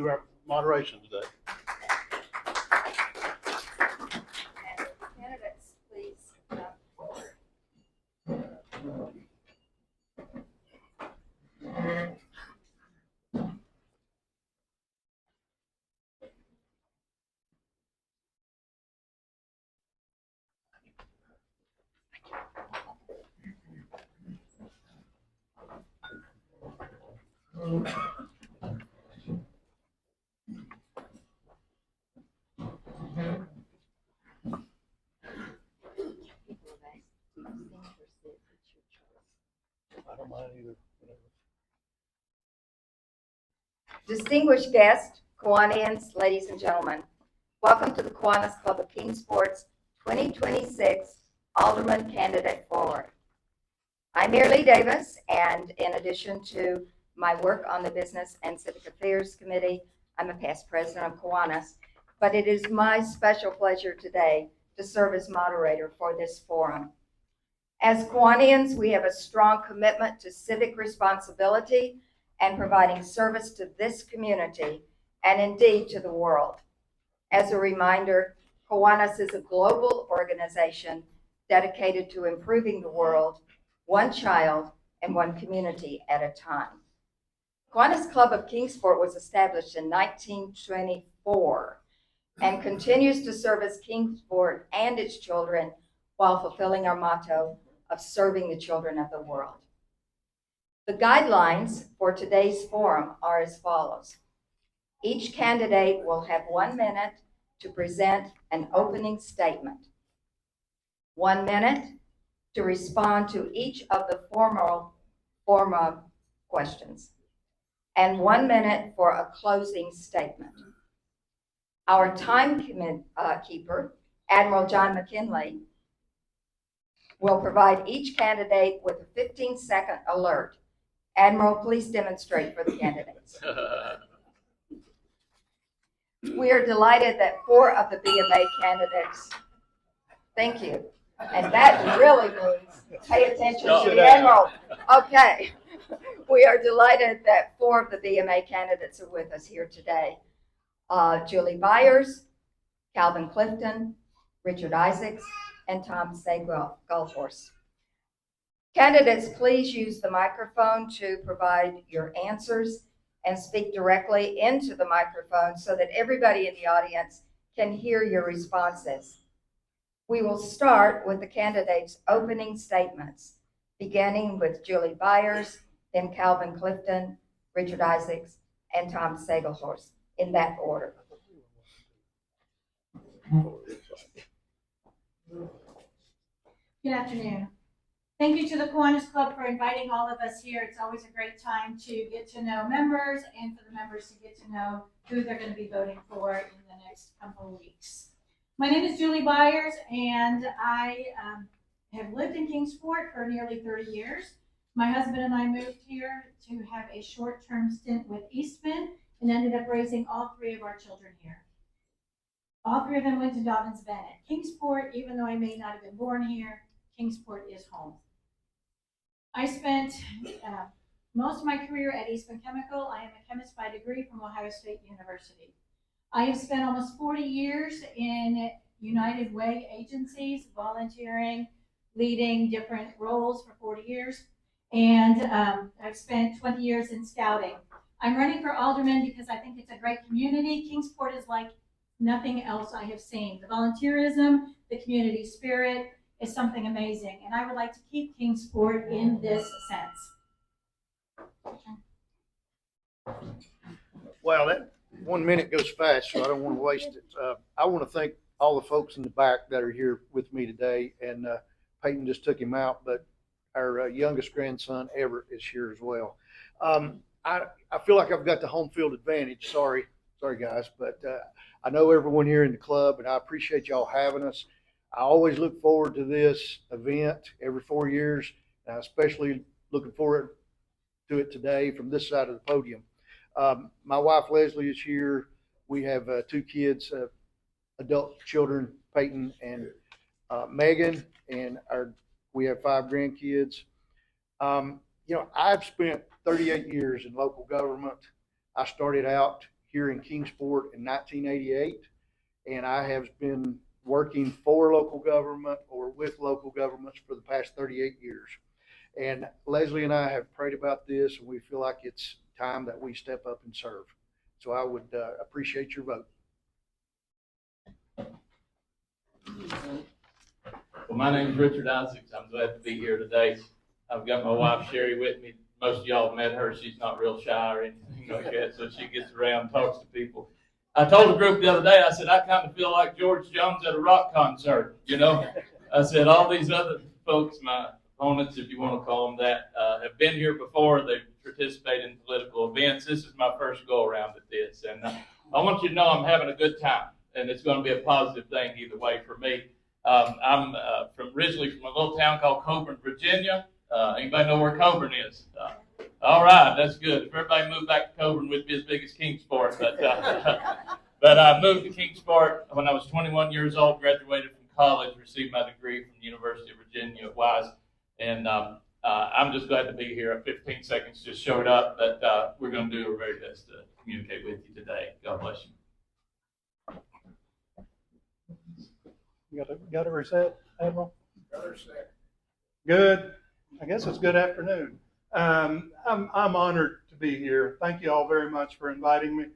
do our moderation today. Candidates, please. I don't mind either. Distinguished guests, Kiwanians, ladies and gentlemen, welcome to the Kiwanis Club of Kingsport's 2026 Alderman Candidate Forum. I'm Mary Lee Davis, and in addition to my work on the Business and Civic Affairs Committee, I'm a past president of Kiwanis, but it is my special pleasure today to serve as moderator for this forum. As Kiwanians, we have a strong commitment to civic responsibility and providing service to this community and indeed to the world. As a reminder, Kiwanis is a global organization dedicated to improving the world, one child and one community at a time. Kiwanis Club of Kingsport was established in 1924 and continues to serve as Kingsport and its children while fulfilling our motto of serving the children of the world. The guidelines for today's forum are as follows. Each candidate will have 1 minute to present an opening statement, 1 minute to respond to each of the formal questions, and 1 minute for a closing statement. Our timekeeper, Admiral John McKinley, will provide each candidate with a 15-second alert. Admiral, please demonstrate for the candidates. We are delighted that 4 of the BMA candidates, thank you, and that really means pay attention to the Admiral. Okay, we are delighted that 4 of the BMA candidates are with us here today. Julie Byers, Calvin Clifton, Richard Isaacs, and Tom Segalhorst. Candidates, please use the microphone to provide your answers and speak directly into the microphone so that everybody in the audience can hear your responses. We will start with the candidates' opening statements, beginning with Julie Byers, then Calvin Clifton, Richard Isaacs, and Tom Segalhorst, in that order. Good afternoon. Thank you to the Kiwanis Club for inviting all of us here. It's always a great time to get to know members and for the members to get to know who they're going to be voting for in the next couple of weeks. My name is Julie Byers, and I have lived in Kingsport for nearly 30 years. My husband and I moved here to have a short-term stint with Eastman and ended up raising all 3 of our children here. All 3 of them went to Dobbins-Bennett. Kingsport, even though I may not have been born here, Kingsport is home. I spent most of my career at Eastman Chemical. I am a chemist by degree from Ohio State University. I have spent almost 40 years in United Way agencies, volunteering, leading different roles for 40 years, and I've spent 20 years in scouting. I'm running for alderman because I think it's a great community. Kingsport is like nothing else I have seen. The volunteerism, the community spirit is something amazing, and I would like to keep Kingsport in this sense. Well, that 1 minute goes fast, so I don't want to waste it. I want to thank all the folks in the back that are here with me today, and Peyton just took him out, but our youngest grandson, Everett, is here as well. I feel like I've got the home field advantage. Sorry guys, but I know everyone here in the club, and I appreciate y'all having us. I always look forward to this event every 4 years, and especially looking forward to it today from this side of the podium. My wife Leslie is here. We have 2 kids, adult children, Peyton and Megan, and we have 5 grandkids. I've spent 38 years in local government. I started out here in Kingsport in 1988, and I have been working for local government or with local governments for the past 38 years. And Leslie and I have prayed about this, and we feel like it's time that we step up and serve. So I would appreciate your vote. Well, my name is Richard Isaacs. I'm glad to be here today. I've got my wife Sherry with me. Most of y'all have met her. She's not real shy or anything like that, so she gets around and talks to people. I told a group the other day, I said, I kind of feel like George Jones at a rock concert, you know. I said, all these other folks, my opponents, if you want to call them that, have been here before. They've participated in political events. This is my first go-around at this, and I want you to know I'm having a good time, and it's going to be a positive thing either way for me. I'm originally from a little town called Coburn, Virginia. Anybody know where Coburn is? All right, that's good. If everybody moved back to Coburn, we'd be as big as Kingsport. But I moved to Kingsport when I was 21 years old, graduated from college, received my degree from the University of Virginia at Wise. And I'm just glad to be here. 15 seconds just showed up, but we're going to do our very best to communicate with you today. God bless you. You got a reset, Admiral? Got a reset. Good. I guess it's good afternoon. I'm honored to be here. Thank you all very much for inviting me.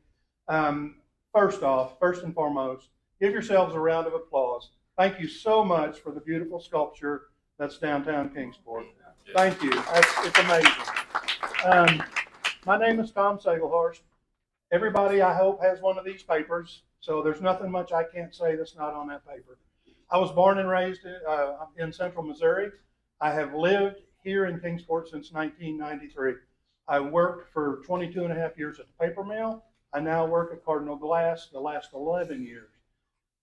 First and foremost, give yourselves a round of applause. Thank you so much for the beautiful sculpture that's downtown Kingsport. Thank you. It's amazing. My name is Tom Sagelhorst. Everybody, I hope, has one of these papers, so there's nothing much I can't say that's not on that paper. I was born and raised in central Missouri. I have lived here in Kingsport since 1993. I worked for 22 and a half years at the paper mill. I now work at Cardinal Glass the last 11 years.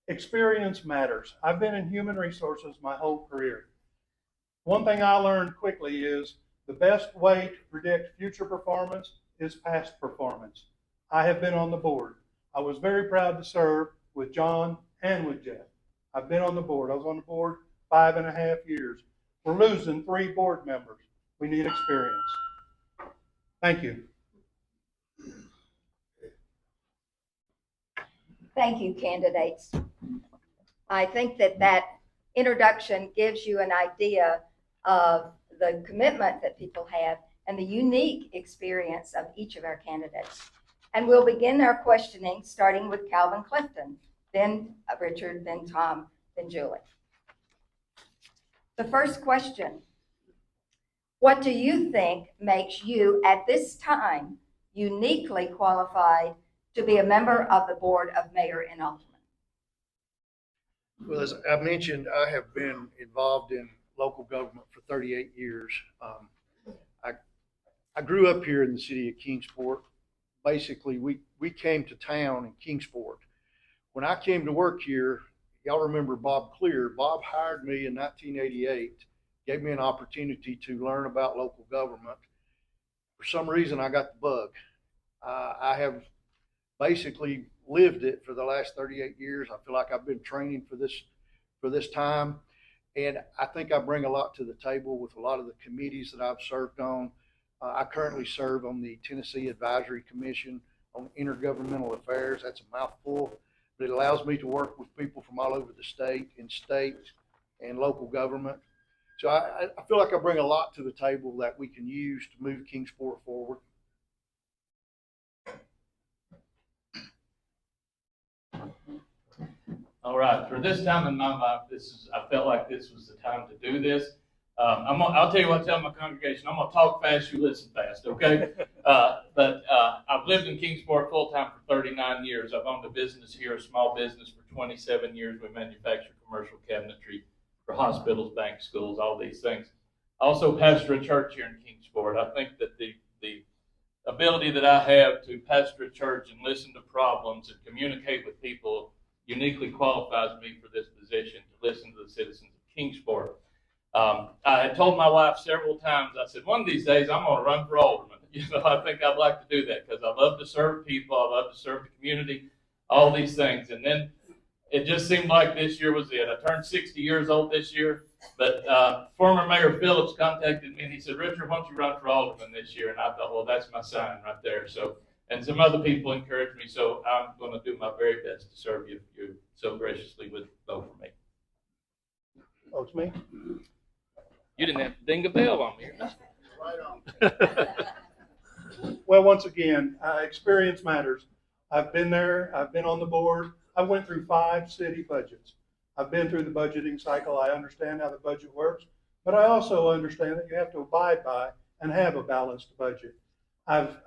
Experience matters. I've been in human resources my whole career. One thing I learned quickly is the best way to predict future performance is past performance. I have been on the board. I was very proud to serve with John and with Jeff. I've been on the board. I was on the board 5.5 years. We're losing 3 board members. We need experience. Thank you. Thank you, candidates. I think that introduction gives you an idea of the commitment that people have and the unique experience of each of our candidates. And we'll begin our questioning starting with Calvin Clifton, then Richard, then Tom, then Julie. The first question: what do you think makes you at this time uniquely qualified to be a member of the Board of Mayor and Aldermen? Well, as I mentioned, I have been involved in local government for 38 years. I grew up here in the city of Kingsport. Basically, we came to town in Kingsport. When I came to work here, y'all remember Bob Clear. Bob hired me in 1988, gave me an opportunity to learn about local government. For some reason, I got the bug. I have basically lived it for the last 38 years. I feel like I've been training for this time. And I think I bring a lot to the table with a lot of the committees that I've served on. I currently serve on the Tennessee Advisory Commission on Intergovernmental Affairs. That's a mouthful, but it allows me to work with people from all over the state and local government. So I feel like I bring a lot to the table that we can use to move Kingsport forward. All right, for this time in my life, I felt like this was the time to do this. I'll tell you what I tell my congregation. I'm going to talk fast, you listen fast, okay? But I've lived in Kingsport full-time for 39 years. I've owned a business here, a small business, for 27 years. We manufacture commercial cabinetry for hospitals, banks, schools, all these things. I also pastor a church here in Kingsport. I think that the ability that I have to pastor a church and listen to problems and communicate with people uniquely qualifies me for this position, to listen to the citizens of Kingsport. I had told my wife several times, I said, one of these days I'm going to run for alderman. I think I'd like to do that because I love to serve people. I love to serve the community, all these things. And then it just seemed like this year was it. I turned 60 years old this year, but former Mayor Phillips contacted me and he said, Richard, why don't you run for alderman this year? And I thought, well, that's my sign right there. So And some other people encouraged me, so I'm going to do my very best to serve you if you so graciously would vote for me. Oh, it's me? You didn't have to ding a bell on me. Well, once again, experience matters. I've been there. I've been on the board. I went through 5 city budgets. I've been through the budgeting cycle. I understand how the budget works, but I also understand that you have to abide by and have a balanced budget. I've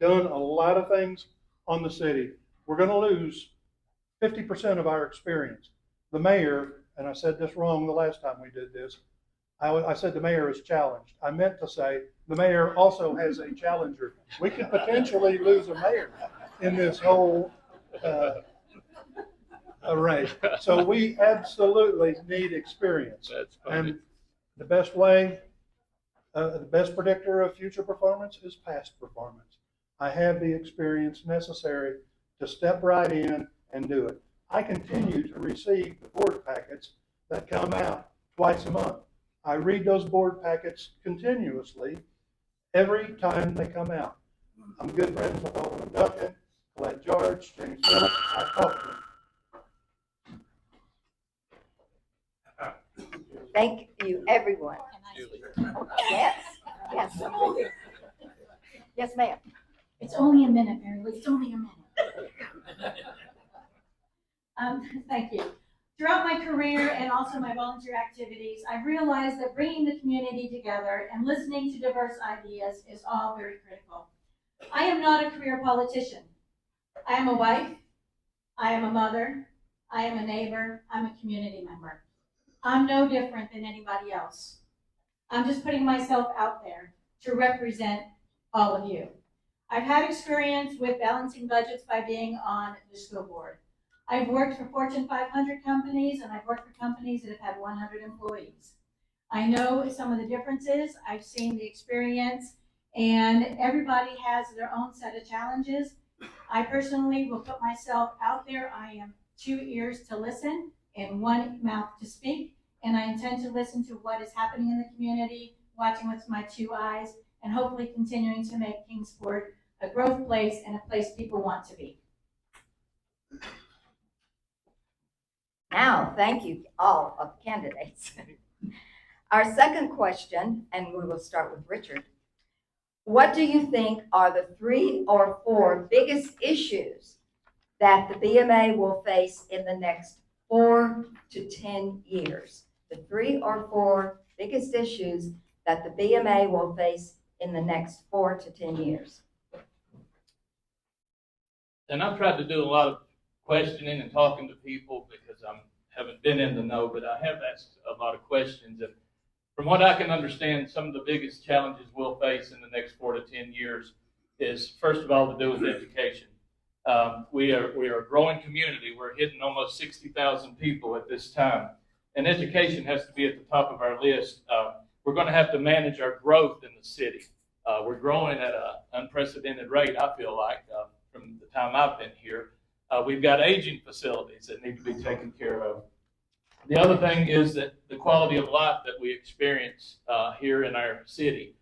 done a lot of things on the city. We're going to lose 50% of our experience. The mayor, and I said this wrong the last time we did this, I said the mayor is challenged. I meant to say the mayor also has a challenger. We could potentially lose a mayor in this whole array. So we absolutely need experience. That's funny. And the best way, the best predictor of future performance is past performance. I have the experience necessary to step right in and do it. I continue to receive the board packets that come out twice a month. I read those board packets continuously every time they come out. I'm good friends with Alderman Duncan, Colette George, James Phillips. I talk to them. Thank you, everyone. Julie. Yes, yes. Yes, ma'am. It's only a minute, Mary Lou, it's only a minute. Thank you. Throughout my career and also my volunteer activities, I've realized that bringing the community together and listening to diverse ideas is all very critical. I am not a career politician. I am a wife, I am a mother, I am a neighbor, I'm a community member. I'm no different than anybody else. I'm just putting myself out there to represent all of you. I've had experience with balancing budgets by being on the school board. I've worked for Fortune 500 companies, and I've worked for companies that have had 100 employees. I know some of the differences. I've seen the experience, and everybody has their own set of challenges. I personally will put myself out there. I am 2 ears to listen and 1 mouth to speak, and I intend to listen to what is happening in the community, watching with my 2 eyes, and hopefully continuing to make Kingsport a growth place and a place people want to be. Now, thank you all of the candidates. Our second question, and we will start with Richard. What do you think are the 3 or 4 biggest issues that the BMA will face in the next 4 to 10 years? The 3 or 4 biggest issues that the BMA will face in the next 4 to 10 years. And I've tried to do a lot of questioning and talking to people because I haven't been in the know, but I have asked a lot of questions. And from what I can understand, some of the biggest challenges we'll face in the next 4 to 10 years is, first of all, to do with education. We are a growing community. We're hitting almost 60,000 people at this time. And education has to be at the top of our list. We're going to have to manage our growth in the city. We're growing at an unprecedented rate, I feel like, from the time I've been here. We've got aging facilities that need to be taken care of. The other thing is that the quality of life that we experience here in our city.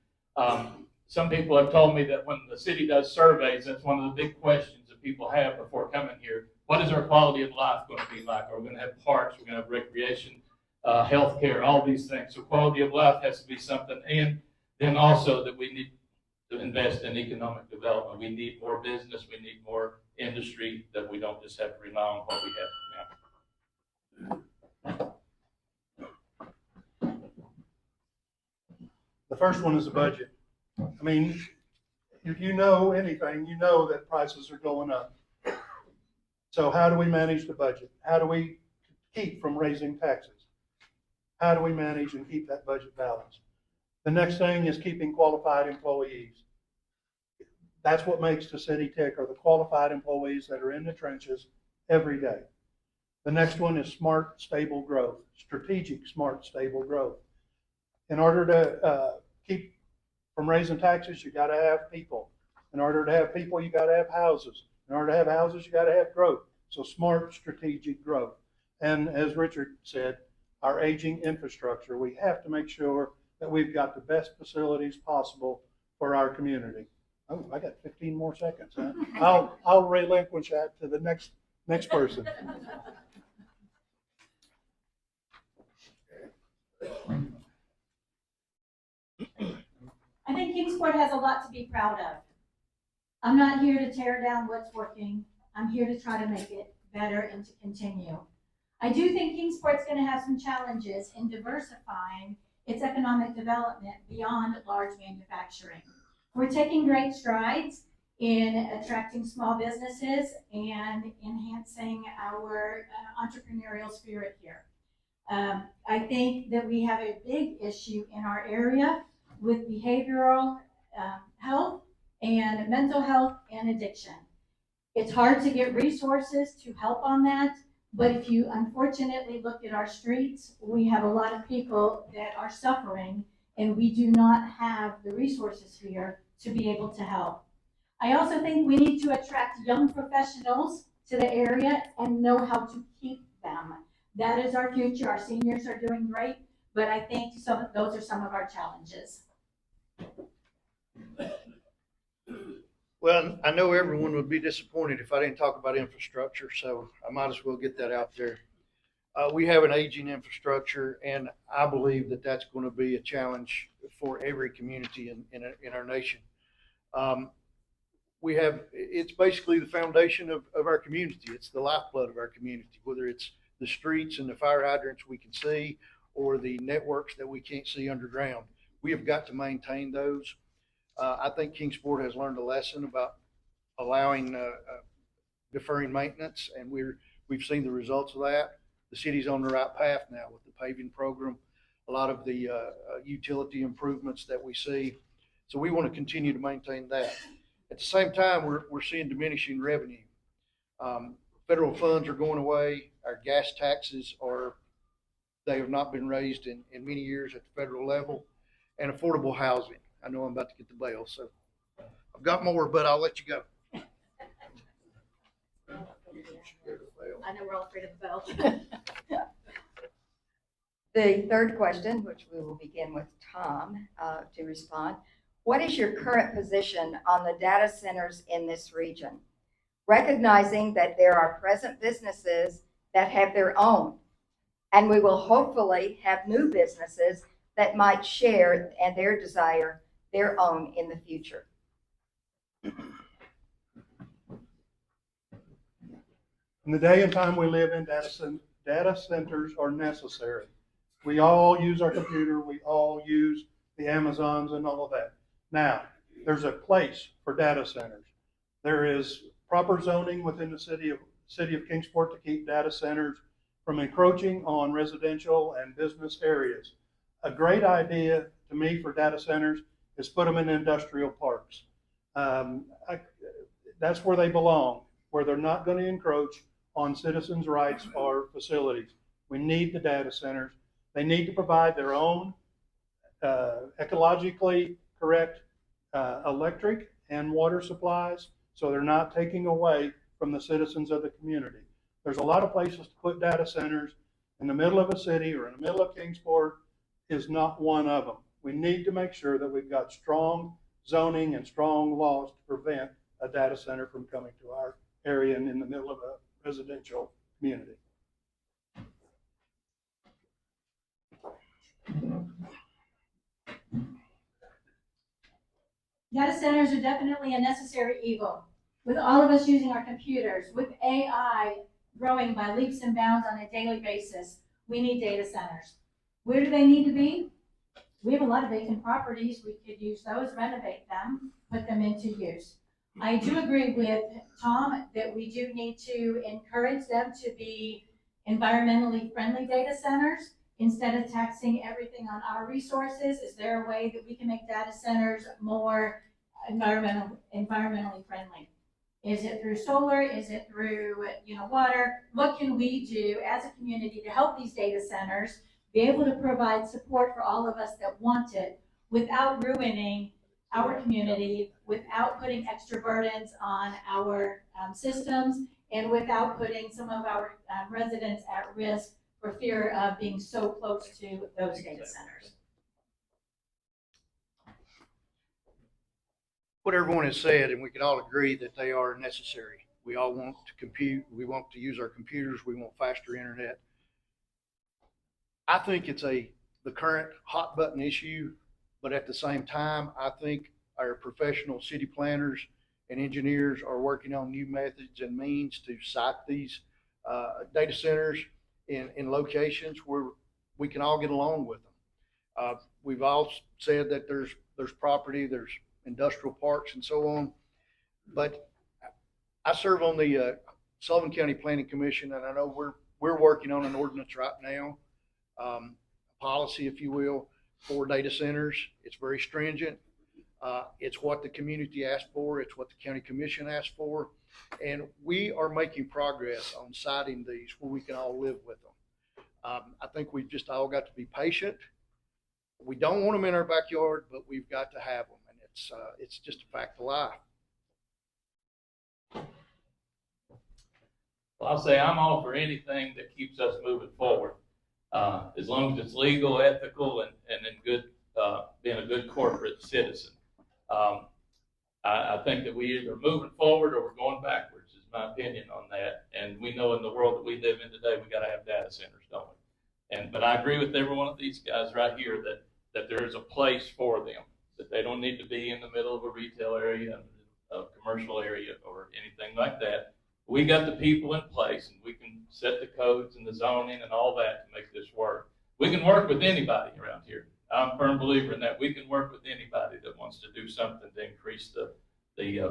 Some people have told me that when the city does surveys, that's one of the big questions that people have before coming here. What is our quality of life going to be like? Are we going to have parks? We're going to have recreation, healthcare, all these things. So quality of life has to be something. And then also that we need to invest in economic development. We need more business. We need more industry, that we don't just have to rely on what we have now. The first one is the budget. I mean, if you know anything, you know that prices are going up. So how do we manage the budget? How do we keep from raising taxes? How do we manage and keep that budget balanced? The next thing is keeping qualified employees. That's what makes the city tick, are the qualified employees that are in the trenches every day. The next one is smart, stable growth, strategic, smart, stable growth. In order to keep from raising taxes, you got to have people. In order to have people, you got to have houses. In order to have houses, you got to have growth. So smart, strategic growth. And as Richard said, our aging infrastructure, we have to make sure that we've got the best facilities possible for our community. Oh, I got 15 more seconds, huh? I'll relinquish that to the next person. I think Kingsport has a lot to be proud of. I'm not here to tear down what's working. I'm here to try to make it better and to continue. I do think Kingsport's going to have some challenges in diversifying its economic development beyond large manufacturing. We're taking great strides in attracting small businesses and enhancing our entrepreneurial spirit here. I think that we have a big issue in our area with behavioral health and mental health and addiction. It's hard to get resources to help on that, but if you unfortunately look at our streets, we have a lot of people that are suffering, and we do not have the resources here to be able to help. I also think we need to attract young professionals to the area and know how to keep them. That is our future. Our seniors are doing great, but I think those are some of our challenges. Well, I know everyone would be disappointed if I didn't talk about infrastructure, so I might as well get that out there. We have an aging infrastructure, and I believe that that's going to be a challenge for every community in our nation. It's basically the foundation of our community. It's the lifeblood of our community, whether it's the streets and the fire hydrants we can see or the networks that we can't see underground. We have got to maintain those. I think Kingsport has learned a lesson about allowing deferring maintenance, and we've seen the results of that. The city's on the right path now with the paving program, a lot of the utility improvements that we see. So we want to continue to maintain that. At the same time, we're seeing diminishing revenue. Federal funds are going away. Our gas taxes they have not been raised in many years at the federal level, and affordable housing. I know I'm about to get the bell, so I've got more, but I'll let you go. I know we're all afraid of the bell. The third question, which we will begin with Tom to respond. What is your current position on the data centers in this region? Recognizing that there are present businesses that have their own, and we will hopefully have new businesses that might share and their desire their own in the future. In the day and time we live in, data centers are necessary. We all use our computer. We all use the Amazons and all of that. Now, there's a place for data centers. There is proper zoning within the city of Kingsport to keep data centers from encroaching on residential and business areas. A great idea to me for data centers is put them in industrial parks. That's where they belong, where they're not going to encroach on citizens' rights or facilities. We need the data centers. They need to provide their own ecologically correct electric and water supplies, so they're not taking away from the citizens of the community. There's a lot of places to put data centers. In the middle of a city or in the middle of Kingsport is not one of them. We need to make sure that we've got strong zoning and strong laws to prevent a data center from coming to our area and in the middle of a residential community. Data centers are definitely a necessary evil. With all of us using our computers, with AI growing by leaps and bounds on a daily basis, we need data centers. Where do they need to be? We have a lot of vacant properties. We could use those, renovate them, put them into use. I do agree with Tom that we do need to encourage them to be environmentally friendly data centers. Instead of taxing everything on our resources, is there a way that we can make data centers more environmentally friendly? Is it through solar? Is it through water? What can we do as a community to help these data centers be able to provide support for all of us that want it without ruining our community, without putting extra burdens on our systems, and without putting some of our residents at risk for fear of being so close to those data centers? what everyone has said, and we can all agree that they are necessary. We all want to compute. We want to use our computers. We want faster internet. I think it's the current hot button issue, but at the same time, I think our professional city planners and engineers are working on new methods and means to site these data centers in locations where we can all get along with them. We've all said that there's property, there's industrial parks and so on, but I serve on the Sullivan County Planning Commission, and I know we're working on an ordinance right now, policy, if you will, for data centers. It's very stringent. It's what the community asked for. It's what the county commission asked for. And we are making progress on siting these where we can all live with them. I think we've just all got to be patient. We don't want them in our backyard, but we've got to have them. And it's just a fact of life. Well, I'll say I'm all for anything that keeps us moving forward, as long as it's legal, ethical, and in good, being a good corporate citizen. I think that we either moving forward or we're going backwards, is my opinion on that. And we know in the world that we live in today, we got to have data centers, don't we? But I agree with every one of these guys right here that there is a place for them, that they don't need to be in the middle of a retail area, a commercial area, or anything like that. We got the people in place, and we can set the codes and the zoning and all that to make this work. We can work with anybody around here. I'm a firm believer in that. We can work with anybody that wants to do something to increase the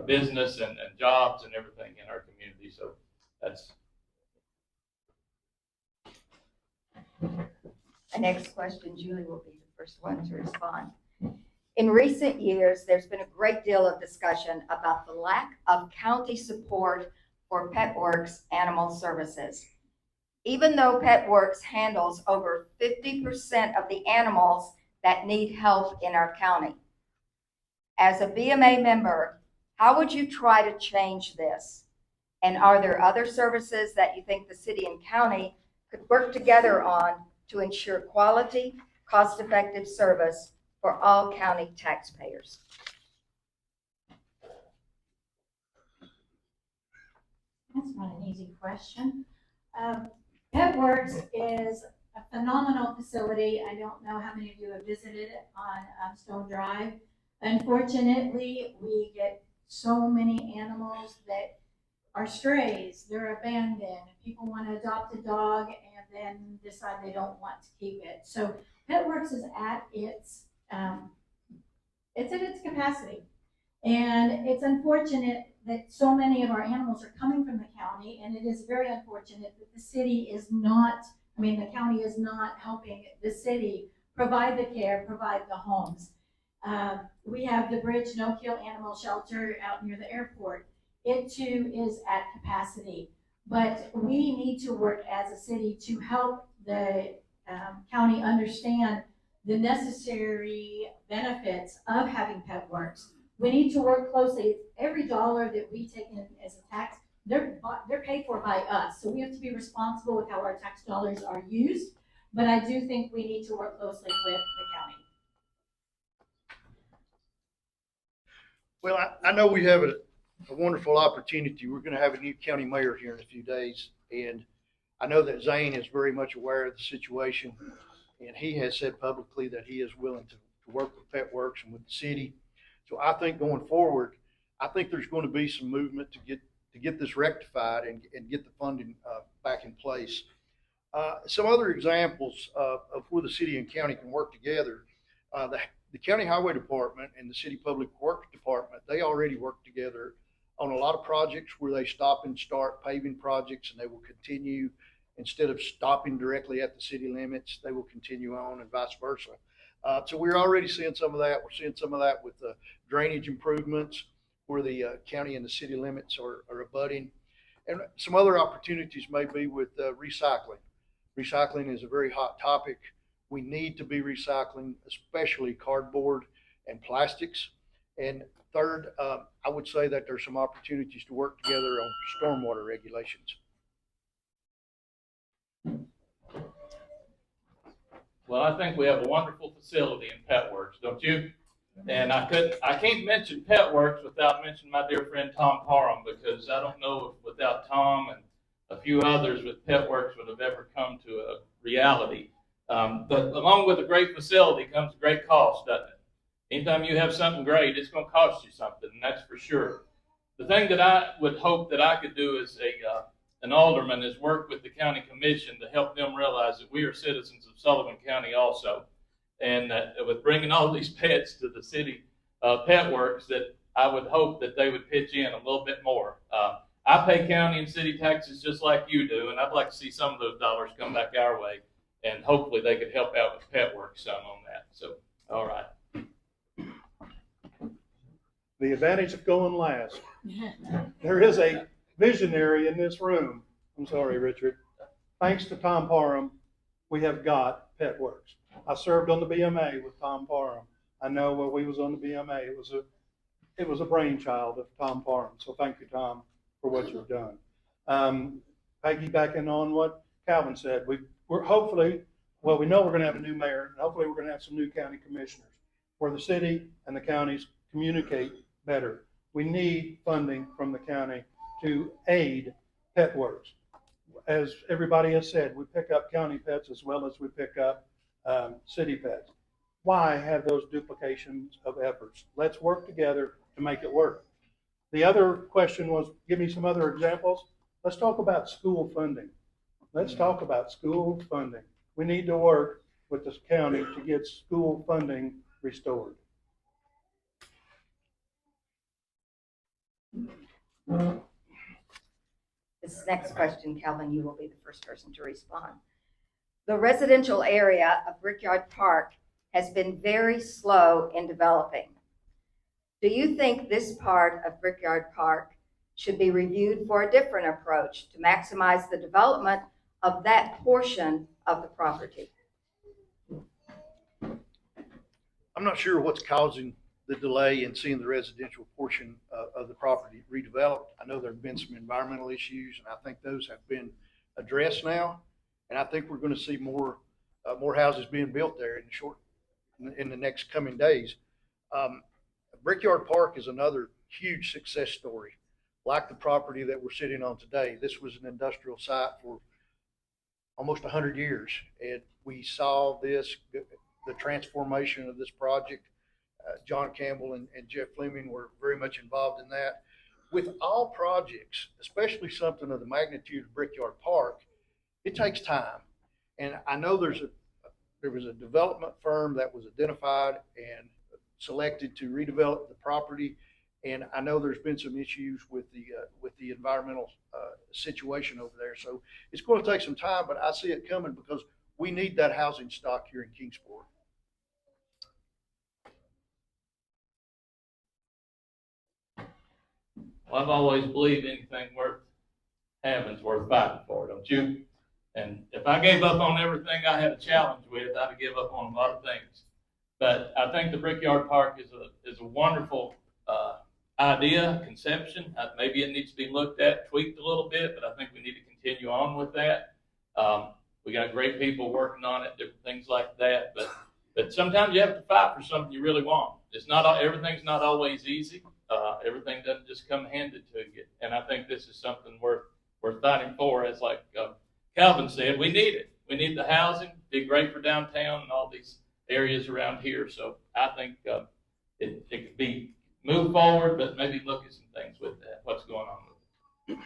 business and jobs and everything in our community. So that's. The next question, Julie will be the first one to respond. In recent years, there's been a great deal of discussion about the lack of county support for PetWorks animal services. Even though PetWorks handles over 50% of the animals that need help in our county. As a BMA member, how would you try to change this? And are there other services that you think the city and county could work together on to ensure quality, cost-effective service for all county taxpayers? That's not an easy question. PetWorks is a phenomenal facility. I don't know how many of you have visited it on Stone Drive. Unfortunately, we get so many animals that are strays. They're abandoned. People want to adopt a dog and then decide they don't want to keep it. So PetWorks is at its capacity. And it's unfortunate that so many of our animals are coming from the county, and it is very unfortunate that the city is not, the county is not helping the city provide the care, provide the homes. We have the Bridge No-Kill Animal Shelter out near the airport. It too is at capacity, but we need to work as a city to help the county understand the necessary benefits of having PetWorks. We need to work closely. Every dollar that we take in as a tax, they're paid for by us. So we have to be responsible with how our tax dollars are used. But I do think we need to work closely with the county. Well, I know we have a wonderful opportunity. We're going to have a new county mayor here in a few days. And I know that Zane is very much aware of the situation. And he has said publicly that he is willing to work with PetWorks and with the city. So I think going forward, I think there's going to be some movement to get this rectified and get the funding back in place. Some other examples of where the city and county can work together. The county highway department and the city public works department, they already work together on a lot of projects where they stop and start paving projects, and they will continue. Instead of stopping directly at the city limits, they will continue on, and vice versa. So we're already seeing some of that. We're seeing some of that with the drainage improvements where the county and the city limits are abutting. And some other opportunities may be with recycling. Recycling is a very hot topic. We need to be recycling, especially cardboard and plastics. And third, I would say that there's some opportunities to work together on stormwater regulations. Well, I think we have a wonderful facility in PetWorks, don't you? And I can't mention Pet Works without mentioning my dear friend Tom Parham, because I don't know if without Tom and a few others with Pet Works would have ever come to a reality. But along with a great facility comes a great cost, doesn't it? Anytime you have something great, it's going to cost you something, and that's for sure. The thing that I would hope that I could do as an alderman is work with the county commission to help them realize that we are citizens of Sullivan County also, and that with bringing all these pets to the city Pet Works, that I would hope that they would pitch in a little bit more. I pay county and city taxes just like you do, and I'd like to see some of those dollars come back our way, and hopefully they could help out with Pet Works some on that. So, all right. The advantage of going last. There is a visionary in this room. I'm sorry, Richard. Thanks to Tom Parham, we have got Pet Works. I served on the BMA with Tom Parham. I know when we was on the BMA, it was a brainchild of Tom Parham. So thank you, Tom, for what you've done. Piggybacking on what Calvin said, we're hopefully, well, we know we're going to have a new mayor, and hopefully we're going to have some new county commissioners where the city and the counties communicate better. We need funding from the county to aid Pet Works. As everybody has said, we pick up county pets as well as we pick up city pets. Why have those duplications of efforts? Let's work together to make it work. The other question was, give me some other examples. Let's talk about school funding. Let's talk about school funding. We need to work with this county to get school funding restored. This next question, Calvin, you will be the first person to respond. The residential area of Brickyard Park has been very slow in developing. Do you think this part of Brickyard Park should be reviewed for a different approach to maximize the development of that portion of the property? I'm not sure what's causing the delay in seeing the residential portion of the property redeveloped. I know there have been some environmental issues, and I think those have been addressed now. And I think we're going to see more houses being built there in the next coming days. Brickyard Park is another huge success story. Like the property that we're sitting on today, this was an industrial site for almost 100 years, and we saw the transformation of this project. John Campbell and Jeff Fleming were very much involved in that. With all projects, especially something of the magnitude of Brickyard Park, it takes time. And I know there was a development firm that was identified and selected to redevelop the property. And I know there's been some issues with the environmental situation over there. So it's going to take some time, but I see it coming because we need that housing stock here in Kingsport. Well, I've always believed anything worth having is worth fighting for, don't you? And if I gave up on everything I had a challenge with, I'd give up on a lot of things. But I think the Brickyard Park is a wonderful idea, conception. Maybe it needs to be looked at, tweaked a little bit, but I think we need to continue on with that. We got great people working on it, different things like that. But sometimes you have to fight for something you really want. Everything's not always easy. Everything doesn't just come handed to you. And I think this is something worth fighting for. As like Calvin said, we need it. We need the housing. Be great for downtown and all these areas around here. So I think it could be moved forward, but maybe look at some things with that. What's going on with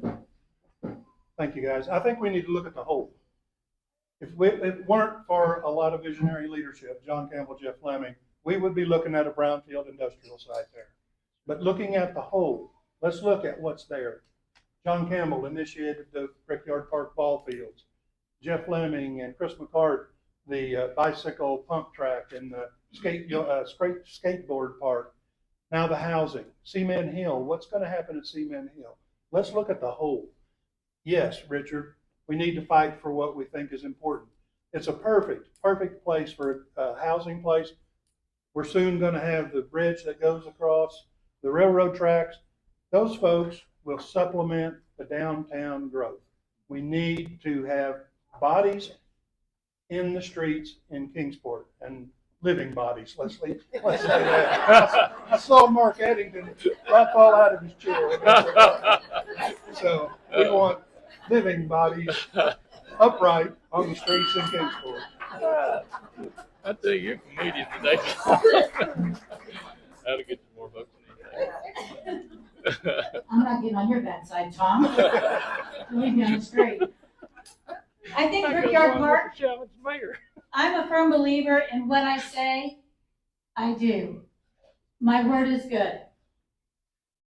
it? Thank you, guys. I think we need to look at the whole. If it weren't for a lot of visionary leadership, John Campbell, Jeff Fleming, we would be looking at a brownfield industrial site there. But looking at the whole, let's look at what's there. John Campbell initiated the Brickyard Park ball fields. Jeff Fleming and Chris McCart, the bicycle pump track and the skateboard park. Now the housing. Cement Hill, what's going to happen at Cement Hill? Let's look at the whole. Yes, Richard, we need to fight for what we think is important. It's a perfect place for a housing place. We're soon going to have the bridge that goes across the railroad tracks. Those folks will supplement the downtown growth. We need to have bodies in the streets in Kingsport. And living bodies. Let's say that. I saw Mark Eddington about fall out of his chair. So we want living bodies upright on the streets in Kingsport. I tell you, you're a comedian today. That'll get you more votes than anything. I'm not getting on your bad side, Tom. Leave me on the street. I think Brickyard Park, I'm a firm believer in what I say, I do. My word is good.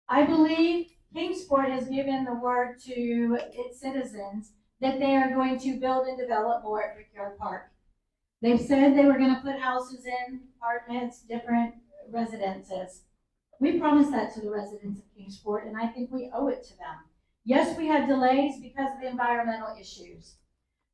I believe Kingsport has given the word to its citizens that they are going to build and develop more at Brickyard Park. They've said they were going to put houses in, apartments, different residences. We promised that to the residents of Kingsport, and I think we owe it to them. Yes, we had delays because of the environmental issues,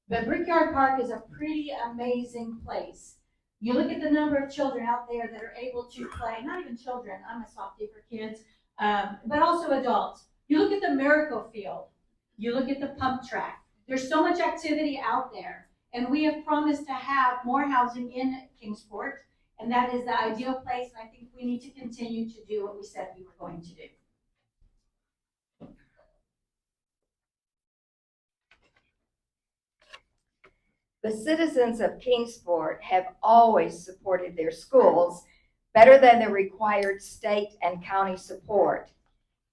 but Brickyard Park is a pretty amazing place. You look at the number of children out there that are able to play, not even children, I'm a softie for kids, but also adults. You look at the Miracle Field, you look at the pump track. There's so much activity out there, and we have promised to have more housing in Kingsport, and that is the ideal place, and I think we need to continue to do what we said we were going to do. The citizens of Kingsport have always supported their schools better than the required state and county support,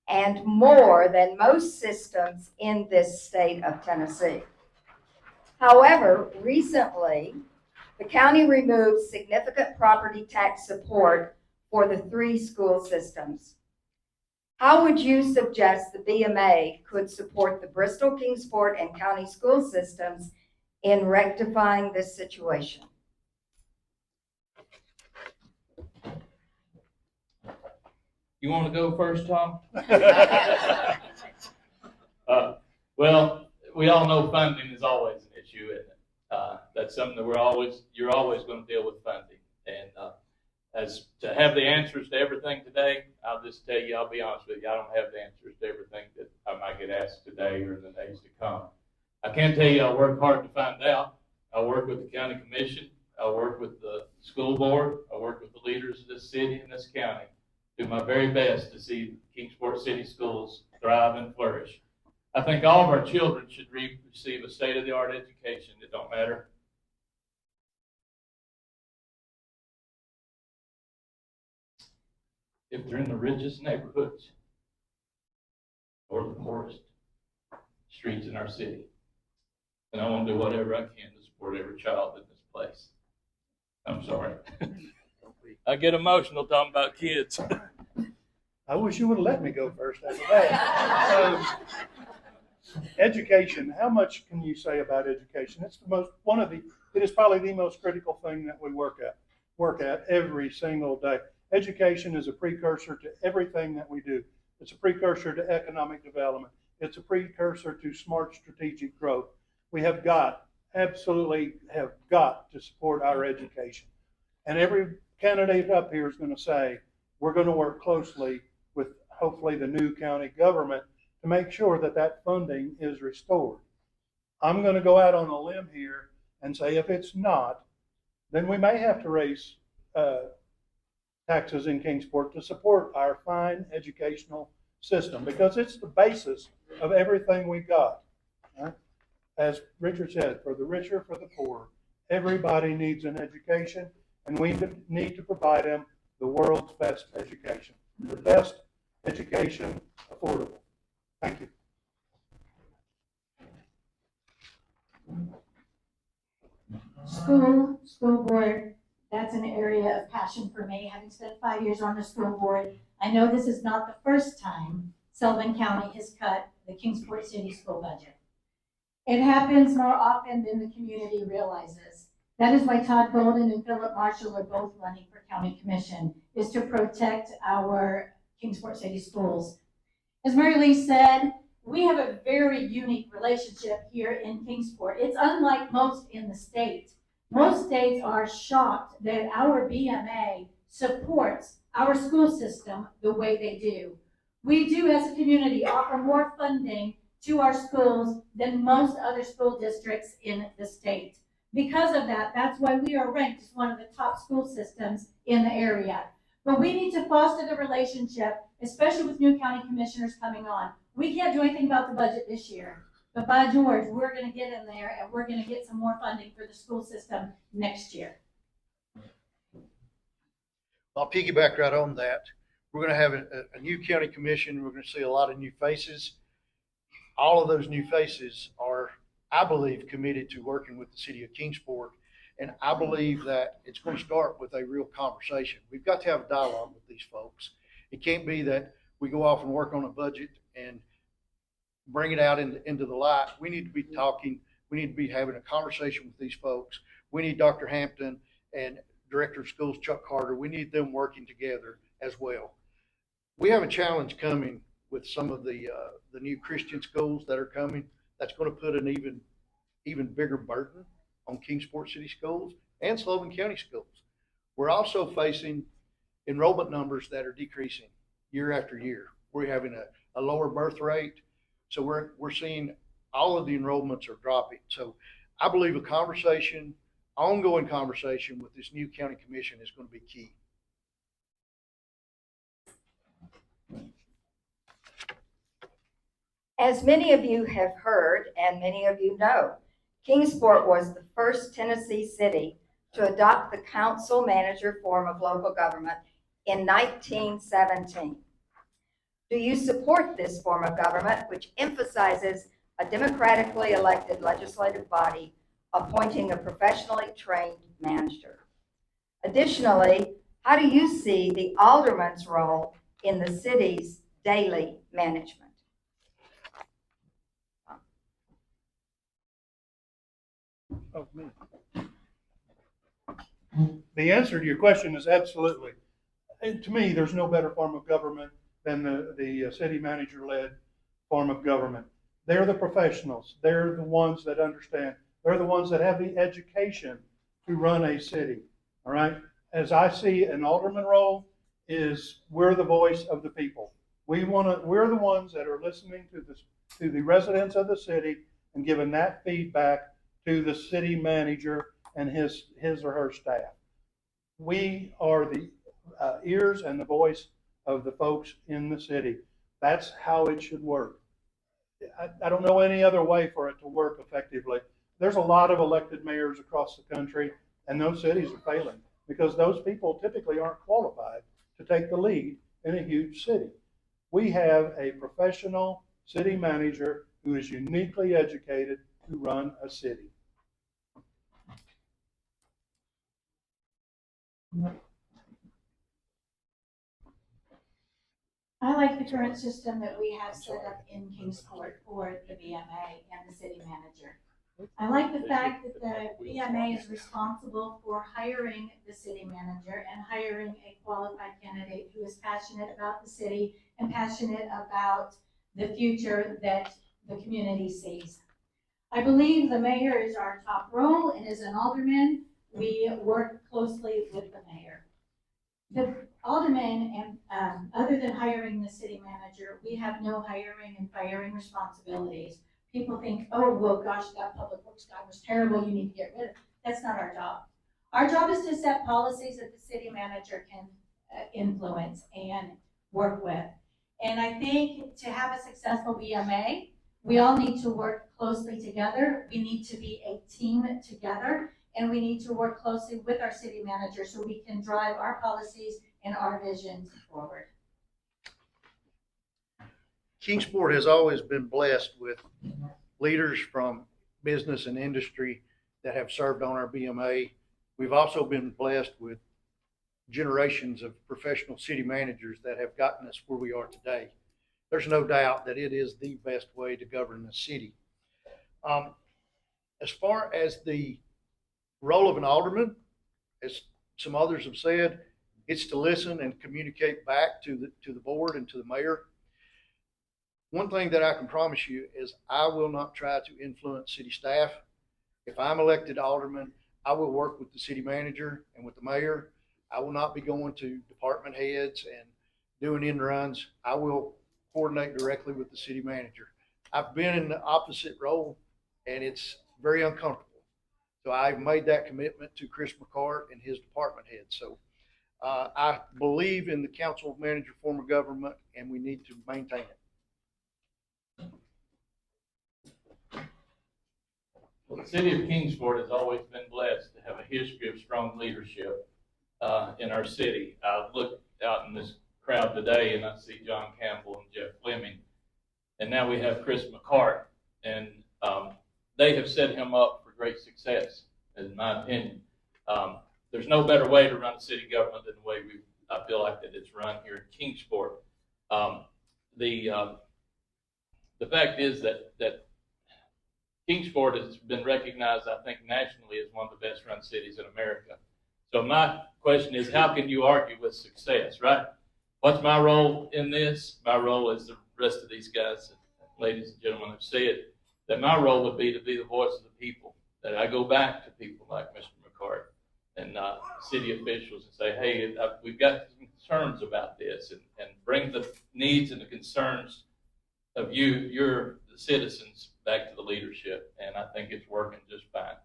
and more than most systems in this state of Tennessee. However, recently, the county removed significant property tax support for the 3 school systems. How would you suggest the BMA could support the Bristol, Kingsport, and county school systems in rectifying this situation? You want to go first, Tom? Well, we all know funding is always an issue, isn't it? That's something that you're always going to deal with funding. And as to have the answers to everything today, I'll just tell you, I'll be honest with you, I don't have the answers to everything that I might get asked today or in the days to come. I can tell you I work hard to find out. I work with the county commission. I work with the school board. I work with the leaders of this city and this county. Do my very best to see Kingsport City Schools thrive and flourish. I think all of our children should receive a state-of-the-art education. It don't matter if they're in the richest neighborhoods or the poorest streets in our city. And I want to do whatever I can to support every child in this place. I'm sorry. I get emotional talking about kids. I wish you would have let me go first after that. Education, how much can you say about education? It's it is probably the most critical thing that we work at every single day. Education is a precursor to everything that we do. It's a precursor to economic development. It's a precursor to smart strategic growth. We absolutely have got to support our education. And every candidate up here is going to say, we're going to work closely with hopefully the new county government to make sure that that funding is restored. I'm going to go out on a limb here and say if it's not, then we may have to raise taxes in Kingsport to support our fine educational system, because it's the basis of everything we got. Right? As Richard said, for the richer, for the poor, everybody needs an education, and we need to provide them the world's best education. The best education affordable. Thank you. School board, that's an area of passion for me. Having spent 5 years on the school board, I know this is not the first time Sullivan County has cut the Kingsport City school budget. It happens more often than the community realizes. That is why Todd Golden and Philip Marshall are both running for county commission, is to protect our Kingsport City schools. As Mary Lee said, we have a very unique relationship here in Kingsport. It's unlike most in the state. Most states are shocked that our BMA supports our school system the way they do. We do, as a community, offer more funding to our schools than most other school districts in the state. Because of that, that's why we are ranked as one of the top school systems in the area. But we need to foster the relationship, especially with new county commissioners coming on. We can't do anything about the budget this year, but by George, we're gonna get in there and we're gonna get some more funding for the school system next year. I'll piggyback right on that. We're going to have a new county commission. We're going to see a lot of new faces. All of those new faces are, I believe, committed to working with the city of Kingsport. And I believe that it's going to start with a real conversation. We've got to have a dialogue with these folks. It can't be that we go off and work on a budget and bring it out into the light. We need to be talking. We need to be having a conversation with these folks. We need Dr. Hampton and Director of Schools Chuck Carter. We need them working together as well. We have a challenge coming with some of the new Christian schools that are coming. That's going to put an even bigger burden on Kingsport City Schools and Sullivan County Schools. We're also facing enrollment numbers that are decreasing year after year. We're having a lower birth rate, so we're seeing all of the enrollments are dropping. So I believe a conversation, ongoing conversation with this new county commission is going to be key. As many of you have heard and many of you know, Kingsport was the first Tennessee city to adopt the council manager form of local government in 1917. Do you support this form of government, which emphasizes a democratically elected legislative body appointing a professionally trained manager? Additionally, how do you see the alderman's role in the city's daily management? Oh, me. The answer to your question is absolutely. And to me, there's no better form of government than the city manager-led form of government. They're the professionals. They're the ones that understand. They're the ones that have the education to run a city. All right. As I see an alderman role is we're the voice of the people. We're the ones that are listening to the residents of the city and giving that feedback to the city manager and his or her staff. We are the ears and the voice of the folks in the city. That's how it should work. I don't know any other way for it to work effectively. There's a lot of elected mayors across the country, and those cities are failing because those people typically aren't qualified to take the lead in a huge city. We have a professional city manager who is uniquely educated to run a city. I like the current system that we have set up in Kingsport for the BMA and the city manager. I like the fact that the BMA is responsible for hiring the city manager and hiring a qualified candidate who is passionate about the city and passionate about the future that the community sees. I believe the mayor is our top role, and as an alderman, we work closely with the mayor. The alderman, and other than hiring the city manager, we have no hiring and firing responsibilities. People think, oh, well, gosh, that public works guy was terrible, you need to get rid of him. That's not our job. Our job is to set policies that the city manager can influence and work with. And I think to have a successful BMA, we all need to work closely together. We need to be a team together, and we need to work closely with our city manager so we can drive our policies and our visions forward. Kingsport has always been blessed with leaders from business and industry that have served on our BMA. We've also been blessed with generations of professional city managers that have gotten us where we are today. There's no doubt that it is the best way to govern the city. As far as the role of an alderman, as some others have said, it's to listen and communicate back to the board and to the mayor. One thing that I can promise you is I will not try to influence city staff. If I'm elected alderman, I will work with the city manager and with the mayor. I will not be going to department heads and doing end runs. I will coordinate directly with the city manager. I've been in the opposite role, and it's very uncomfortable. So I've made that commitment to Chris McCart and his department head. So I believe in the council manager form of government, and we need to maintain it. Well, the city of Kingsport has always been blessed to have a history of strong leadership in our city. I look out in this crowd today and I see John Campbell and Jeff Fleming, and now we have Chris McCart, and they have set him up for great success, in my opinion. There's no better way to run a city government than the way I feel like that it's run here in Kingsport. The fact is that Kingsport has been recognized, I think, nationally as one of the best run cities in America. So my question is, how can you argue with success, right? What's my role in this? My role, as the rest of these guys, ladies and gentlemen, have said, that my role would be to be the voice of the people, that I go back to people like Mr. McCart and city officials and say, hey, we've got some concerns about this, and bring the needs and the concerns of the citizens back to the leadership, and I think it's working just fine.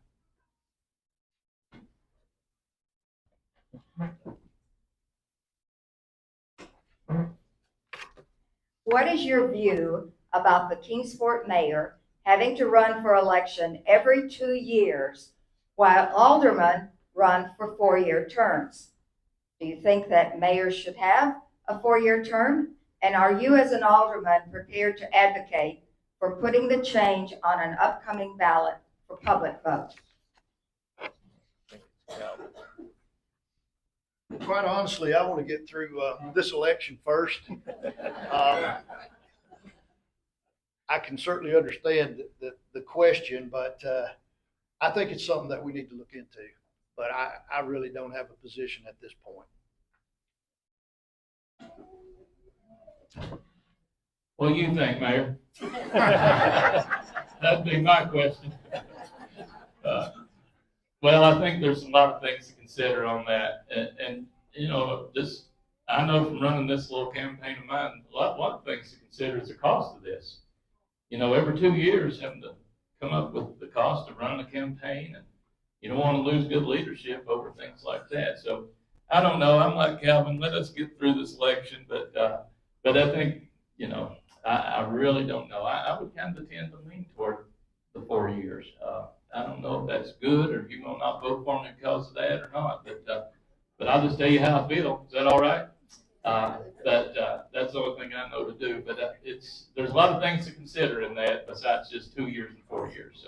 What is your view about the Kingsport mayor having to run for election every 2 years while aldermen run for 4-year terms? Do you think that mayors should have a 4-year term? And are you as an alderman prepared to advocate for putting the change on an upcoming ballot for public vote? Quite honestly, I want to get through this election first. I can certainly understand the question, but I think it's something that we need to look into. But I really don't have a position at this point. What do you think, Mayor? That'd be my question. Well, I think there's a lot of things to consider on that, and you know, I know from running this little campaign of mine, a lot of things to consider is the cost of this. You know, every 2 years having to come up with the cost of running a campaign, and you don't want to lose good leadership over things like that. So I don't know. I'm like Calvin. Let us get through this election, but I think, you know, I really don't know. I would kind of tend to lean toward the 4 years. I don't know if that's good, or you will not vote for me because of that or not. But I'll just tell you how I feel. Is that all right? That's the only thing I know to do. But there's a lot of things to consider in that besides just 2 years and 4 years.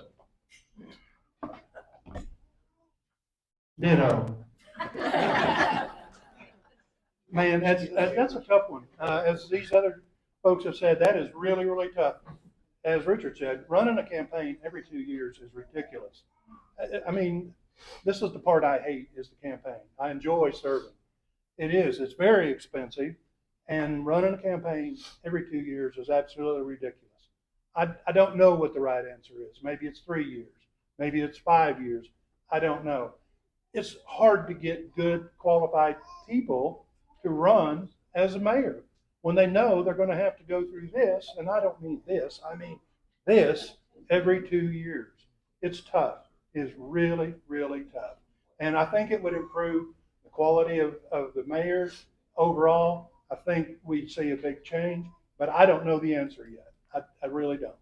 So. Ditto. Man, that's a tough one. As these other folks have said, that is really, really tough. As Richard said, running a campaign every 2 years is ridiculous. I mean, this is the part I hate, is the campaign. I enjoy serving. It is. It's very expensive, and running a campaign every 2 years is absolutely ridiculous. I don't know what the right answer is. Maybe it's 3 years. Maybe it's 5 years. I don't know. It's hard to get good, qualified people to run as a mayor when they know they're going to have to go through this, and I don't mean this, I mean this every 2 years. It's tough. It's really, really tough. And I think it would improve the quality of the mayors overall. I think we'd see a big change, but I don't know the answer yet. I really don't.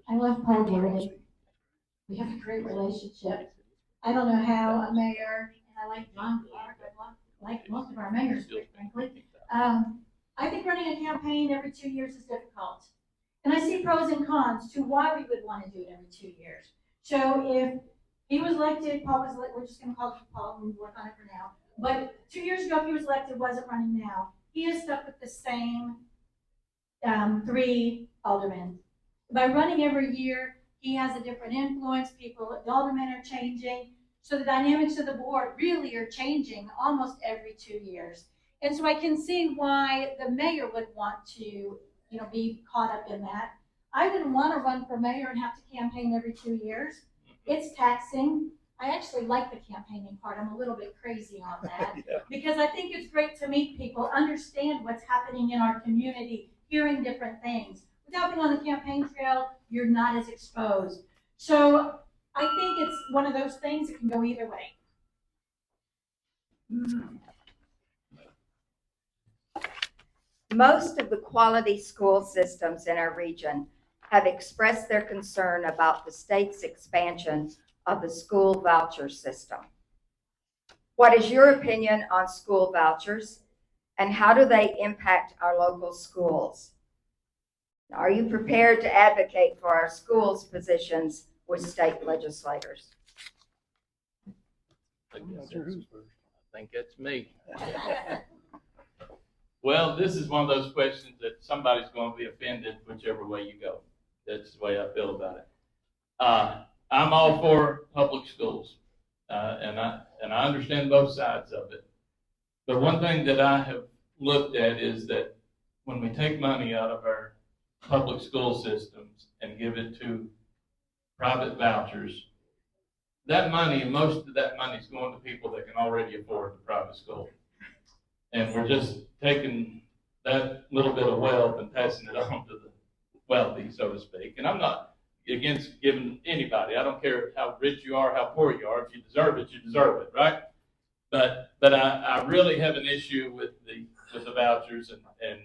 I love Paul Gordon. We have a great relationship. I don't know how a mayor, and I like John Clark, I like most of our mayors, quite frankly. I think running a campaign every 2 years is difficult. And I see pros and cons to why we would want to do it every 2 years. So if he was elected, Paul was elected, we're just going to call it Paul and work on it for now. But 2 years ago, if he was elected, wasn't running now, he is stuck with the same 3 aldermen. By running every year, he has a different influence. People, the aldermen are changing. So the dynamics of the board really are changing almost every 2 years. And so I can see why the mayor would want to, be caught up in that. I didn't want to run for mayor and have to campaign every 2 years. It's taxing. I actually like the campaigning part. I'm a little bit crazy on that. Yeah. Because I think it's great to meet people, understand what's happening in our community, hearing different things. Without being on the campaign trail, you're not as exposed. So I think it's one of those things that can go either way. Most of the quality school systems in our region have expressed their concern about the state's expansion of the school voucher system. What is your opinion on school vouchers, and how do they impact our local schools? Are you prepared to advocate for our schools' positions with state legislators? I think that's me. Well, this is one of those questions that somebody's going to be offended whichever way you go. That's the way I feel about it. I'm all for public schools, and I understand both sides of it. But one thing that I have looked at is that when we take money out of our public school systems and give it to private vouchers, that money, most of that money is going to people that can already afford the private school. And we're just taking that little bit of wealth and passing it on to the wealthy, so to speak. And I'm not against giving anybody. I don't care how rich you are, how poor you are. If you deserve it, you deserve it, right? But I really have an issue with the vouchers and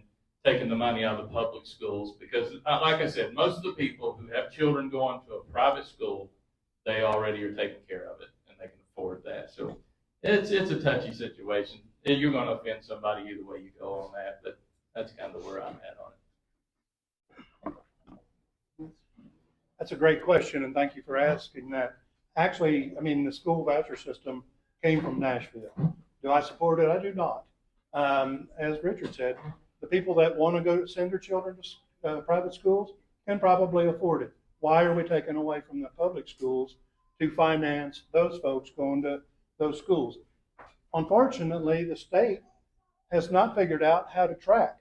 taking the money out of the public schools because, like I said, most of the people who have children going to a private school, they already are taking care of it and they can afford that. So it's a touchy situation. You're going to offend somebody either way you go on that, but that's kind of where I'm at on it. That's a great question, and thank you for asking that. Actually, I mean, the school voucher system came from Nashville. Do I support it? I do not. As Richard said, the people that want to go send their children to private schools can probably afford it. Why are we taking away from the public schools to finance those folks going to those schools? Unfortunately, the state has not figured out how to track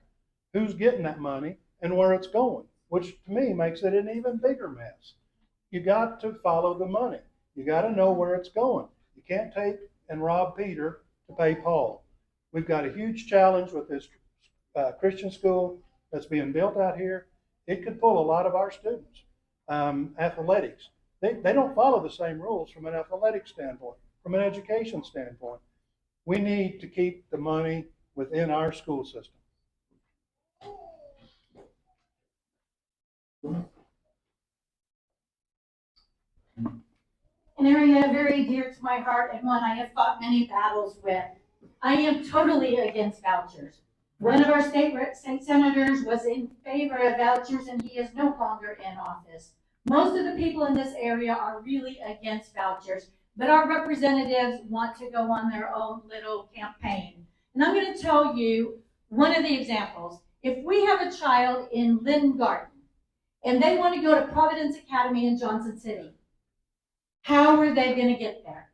who's getting that money and where it's going, which to me makes it an even bigger mess. You got to follow the money. You got to know where it's going. You can't take and rob Peter to pay Paul. We've got a huge challenge with this Christian school that's being built out here. It could pull a lot of our students. Athletics, they don't follow the same rules from an athletic standpoint, from an education standpoint. We need to keep the money within our school system. An area very dear to my heart and one I have fought many battles with. I am totally against vouchers. One of our state senators was in favor of vouchers and he is no longer in office. Most of the people in this area are really against vouchers, but our representatives want to go on their own little campaign. And I'm going to tell you one of the examples. If we have a child in Lynn Garden and they want to go to Providence Academy in Johnson City, how are they going to get there?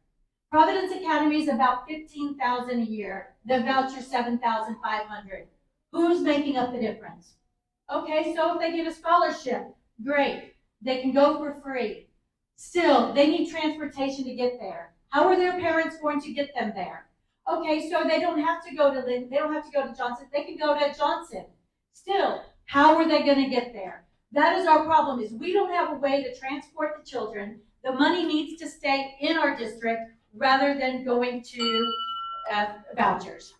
Providence Academy is about $15,000 a year. The voucher $7,500. Who's making up the difference? Okay, so if they get a scholarship, great. They can go for free. Still, they need transportation to get there. How are their parents going to get them there? Okay, so they don't have to go to Lynn. They don't have to go to Johnson. They can go to Johnson. Still, how are they going to get there? That is our problem, is we don't have a way to transport the children. The money needs to stay in our district rather than going to vouchers.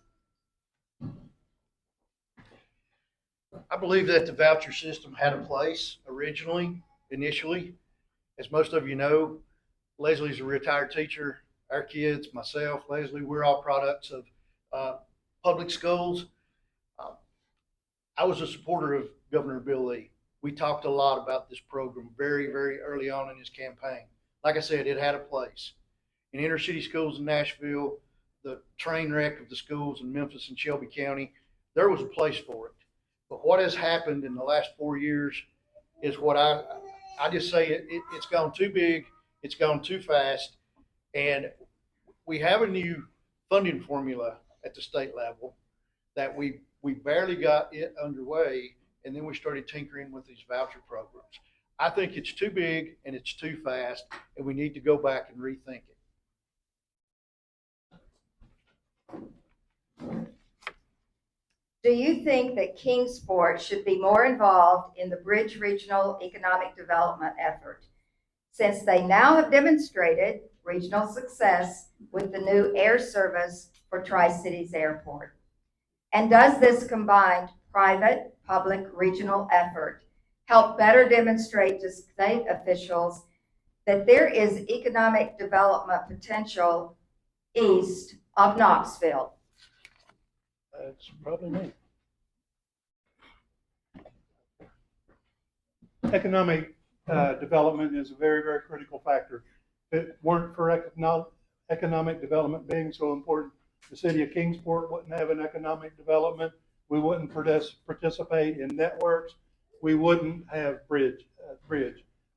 I believe that the voucher system had a place initially. As most of you know, Leslie's a retired teacher. Our kids, myself, Leslie, we're all products of public schools. I was a supporter of Governor Bill Lee. We talked a lot about this program very, very early on in his campaign. Like I said, it had a place. In inner city schools in Nashville, the train wreck of the schools in Memphis and Shelby County, there was a place for it. But what has happened in the last 4 years is what I just say it's gone too big, it's gone too fast, and we have a new funding formula at the state level that we barely got it underway, and then we started tinkering with these voucher programs. I think it's too big and it's too fast, and we need to go back and rethink it. Do you think that Kingsport should be more involved in the Bridge Regional Economic Development effort, since they now have demonstrated regional success with the new air service for Tri-Cities Airport? And does this combined private-public regional effort help better demonstrate to state officials that there is economic development potential east of Knoxville? That's probably me. Economic development is a very, very critical factor. If it weren't for economic development being so important, the city of Kingsport wouldn't have an economic development. We wouldn't participate in networks. We wouldn't have bridge.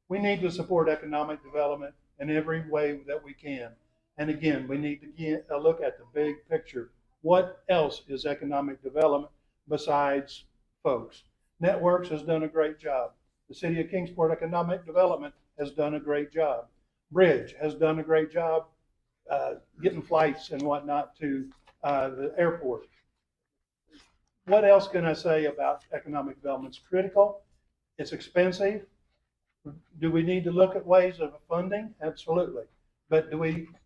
We need to support economic development in every way that we can. And again, we need to get a look at the big picture. What else is economic development besides folks? Networks has done a great job. The city of Kingsport Economic Development has done a great job. Bridge has done a great job getting flights and whatnot to the airport. What else can I say about economic development? It's critical. It's expensive. Do we need to look at ways of funding? Absolutely. But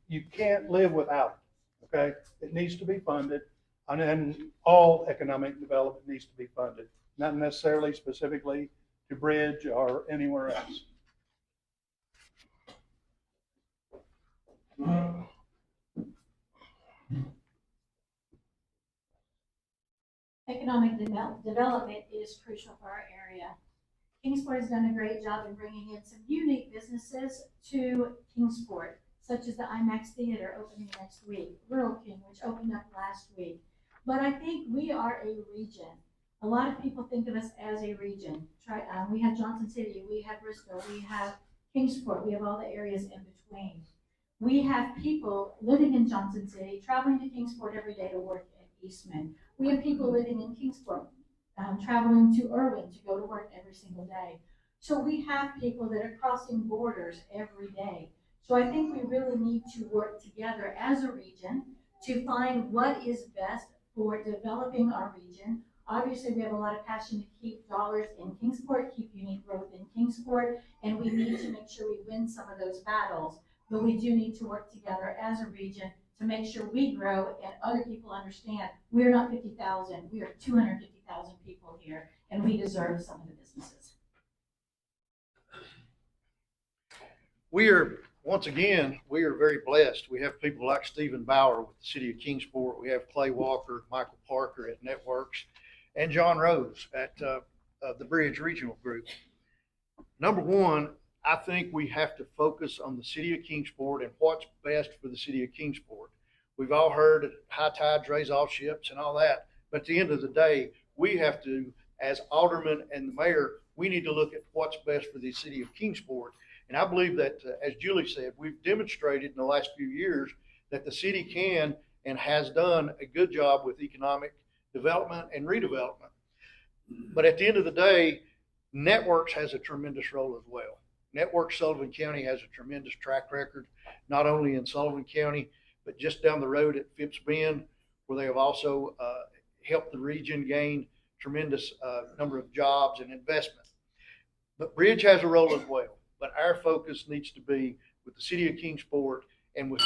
you can't live without it, okay? It needs to be funded, and all economic development needs to be funded, not necessarily specifically to Bridge or anywhere else. Economic development is crucial for our area. Kingsport has done a great job in bringing in some unique businesses to Kingsport, such as the IMAX Theater opening next week, Rural King, which opened up last week. But I think we are a region. A lot of people think of us as a region. We have Johnson City, we have Bristol, we have Kingsport, we have all the areas in between. We have people living in Johnson City, traveling to Kingsport every day to work at Eastman. We have people living in Kingsport, traveling to Irwin to go to work every single day. So we have people that are crossing borders every day. So I think we really need to work together as a region to find what is best for developing our region. Obviously, we have a lot of passion to keep dollars in Kingsport, keep unique growth in Kingsport, and we need to make sure we win some of those battles. But we do need to work together as a region to make sure we grow and other people understand we're not 50,000, we are 250,000 people here, and we deserve some of the businesses. Once again, we are very blessed. We have people like Stephen Bauer with the city of Kingsport. We have Clay Walker, Michael Parker at Networks, and John Rose at the Bridge Regional Group. Number one, I think we have to focus on the city of Kingsport and what's best for the city of Kingsport. We've all heard that high tide drays all ships and all that, but at the end of the day, we have to, as aldermen and the mayor, we need to look at what's best for the city of Kingsport. And I believe that, as Julie said, we've demonstrated in the last few years that the city can and has done a good job with economic development and redevelopment. But at the end of the day, Networks has a tremendous role as well. Networks Sullivan County has a tremendous track record, not only in Sullivan County, but just down the road at Phipps Bend, where they have also helped the region gain tremendous number of jobs and investment. But Bridge has a role as well. But our focus needs to be with the city of Kingsport and with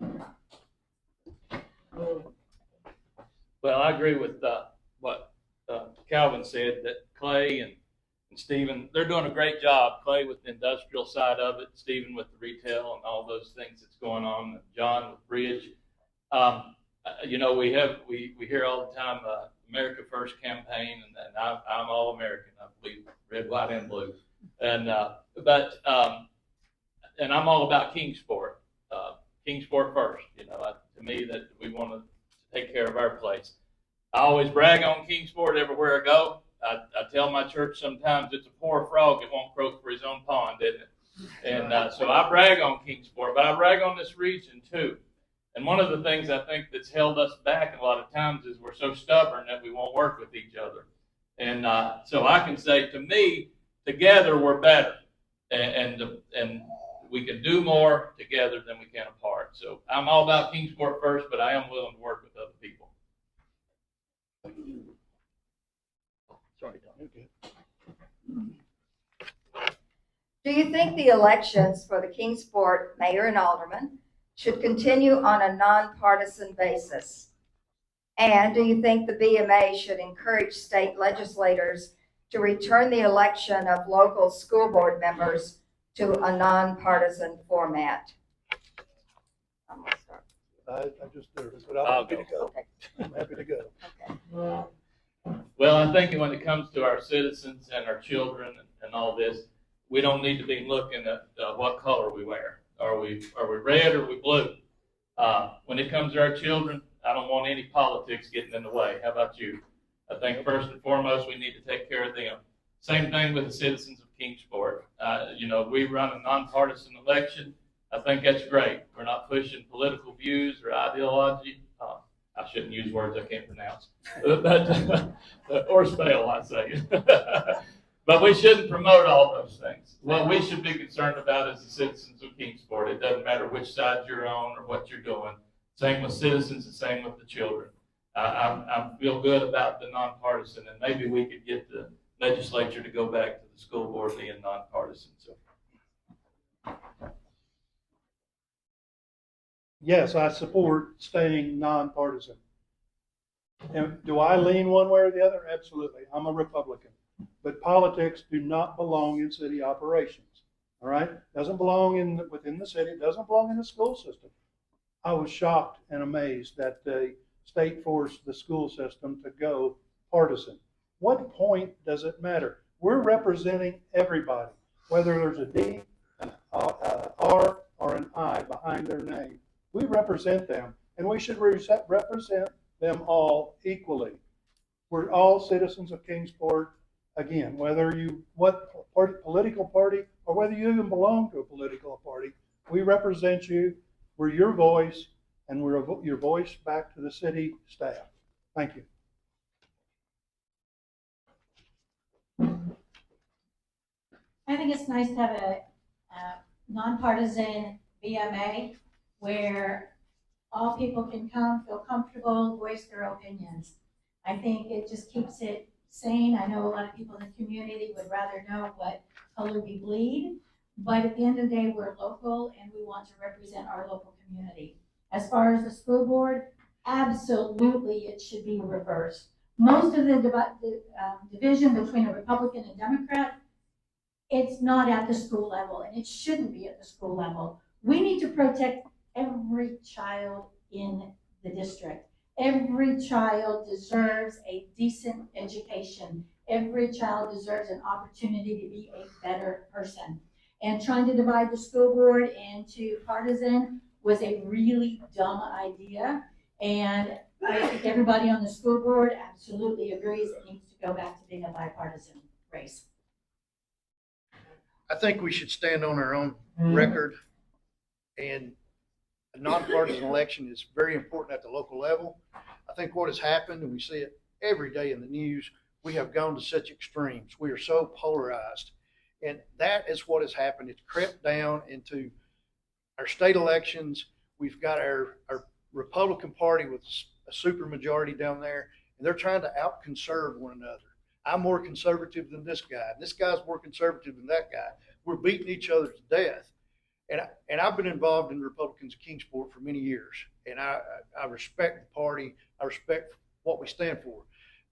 Networks. Well, I agree with what Calvin said, that Clay and Stephen, they're doing a great job. Clay with the industrial side of it, Stephen with the retail and all those things that's going on, and John with Bridge. You know, we hear all the time America First campaign, and I'm all American. I believe red, white, and blue. And and I'm all about Kingsport. Kingsport first. You know, to me, that we want to take care of our place. I always brag on Kingsport everywhere I go. I tell my church sometimes it's a poor frog that won't croak for his own pond, isn't it? And so I brag on Kingsport, but I brag on this region too. And one of the things I think that's held us back a lot of times is we're so stubborn that we won't work with each other. And so I can say, to me, together we're better, and we can do more together than we can apart. So I'm all about Kingsport first, but I am willing to work with Do you think the elections for the Kingsport mayor and aldermen should continue on a nonpartisan basis? And do you think the BMA should encourage state legislators to return the election of local school board members to a nonpartisan format? I'm gonna start. I just nervous, but I'm happy to go. Okay. I'm happy to go. Okay. Well, I think when it comes to our citizens and our children and all this, we don't need to be looking at what color we wear. Are we red or are we blue? When it comes to our children, I don't want any politics getting in the way. How about you? I think first and foremost, we need to take care of them. Same thing with the citizens of Kingsport. We run a nonpartisan election. I think that's great. We're not pushing political views or ideology. I shouldn't use words I can't pronounce, or spell, I say. But we shouldn't promote all those things. What we should be concerned about is the citizens of Kingsport. It doesn't matter which side you're on or what you're doing. Same with citizens and same with the children. I feel good about the nonpartisan, and maybe we could get the legislature to go back to the school board being nonpartisan. So. Yes, I support staying nonpartisan. And do I lean one way or the other? Absolutely. I'm a Republican. But politics do not belong in city operations. All right? Doesn't belong within the city. It doesn't belong in the school system. I was shocked and amazed that the state forced the school system to go partisan. What point does it matter? We're representing everybody, whether there's a D, an R, or an I behind their name. We represent them, and we should represent them all equally. We're all citizens of Kingsport. Again, whether political party, or whether you even belong to a political party, we represent you. We're your voice, and we're your voice back to the city staff. Thank you. I think it's nice to have a nonpartisan BMA where all people can come, feel comfortable, voice their opinions. I think it just keeps it sane. I know a lot of people in the community would rather know what color we bleed, but at the end of the day, we're local and we want to represent our local community. As far as the school board, absolutely it should be reversed. Most of the division between a Republican and Democrat, it's not at the school level, and it shouldn't be at the school level. We need to protect every child in the district. Every child deserves a decent education. Every child deserves an opportunity to be a better person. And trying to divide the school board into partisan was a really dumb idea. And I think everybody on the school board absolutely agrees it needs to go back to being a bipartisan race. I think we should stand on our own record, and a nonpartisan election is very important at the local level. I think what has happened, and we see it every day in the news, we have gone to such extremes. We are so polarized, and that is what has happened. It's crept down into our state elections. We've got our Republican Party with a super majority down there, and they're trying to out-conserve one another. I'm more conservative than this guy, and this guy's more conservative than that guy. We're beating each other to death. And I've been involved in the Republicans of Kingsport for many years, and I respect the party. I respect what we stand for.